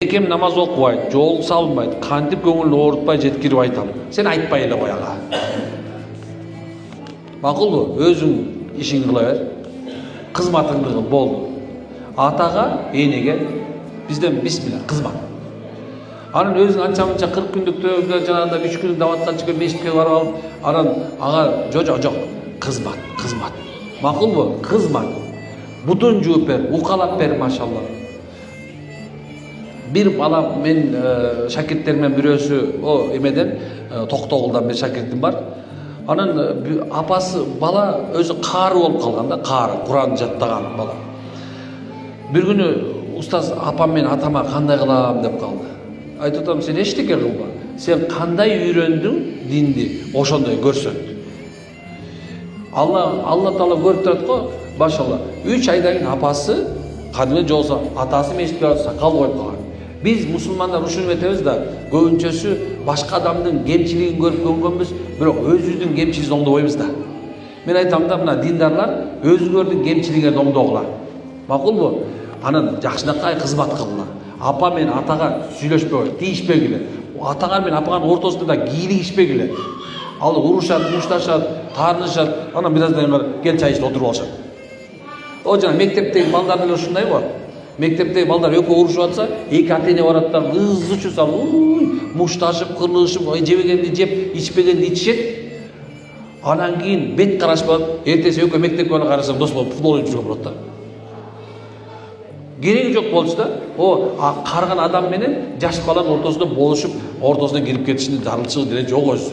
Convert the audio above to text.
Экем намаз окубайт, жол салынбайт, кантип көңүлүн оорутпай жеткирип айтам. Сен айтпай эле кой ага. Макулбу? Өзүң ишиңди кыла бер. Кызматыңды кыл, болду. Атага, энеге бизден бисмилла кызмат. Анан өзүң анча-мынча 40 күндүк жанагындай 3 күндүк даватка чыгып мешитке барып алып, анан ага жок, кызмат. Макулбу? Кызмат. Бутун жууп бер, укалап бер, машалла. Bir bala men şakirtlerimden birisi o emeden Toktogul'dan bir şakirtim var. Anın apası bala özü karı olup kalganda, karı, Kur'an jattаған bala. Bir günü ustaz apam men atama kanday kılam dep kaldı. Айтып атам, sen eşteke kılma. Sen kanday үйрөндүң dindi, ошондой көрсөт. Allah Taala көрүп турат го, машалла. 3 айдан кийин апасы кадимде жолса атасы мешитке сакал коюп калган. Biz musulmanlar ушуну этебиз да, көбүнчөсү башка адамдын кемчилигин көрүп көнгөнбүз, бирок өзүбүздүн кемчилигибизди оңдобойбуз да. Мен айтам да, мына диндарлар өзүңөрдүн кемчилигиңерди оңдогула. Макулбу? Анан жакшынакай кызмат кылгыла. Апа мен атага сүйлөшпөгүлө, тийишпегиле. Атага мен апанын ортосунда кийлигишпегиле. Ал урушат, мушташат, таарынышат. Анан бир аздан кийин кел чай ичип отуруп алышат. О жана мектептеги балдар деле ушундай го. Мектептеги балдар экөө урушуп атса, эки ата-эне бараттар, ызы-чуу салып, мушташып, кырлышып, жебегенди жеп, ичпегенди ичишет. Анан кийин бет карашпай, эртеси экөө мектепке бара карасаң дос болуп футбол ойноп жүргөн болот да. Кереги жок болчу да. О карыган адам менен жаш баланын ортосунда болушуп, ортосуна кирип кетишинин зарылчылыгы деле жок өзү.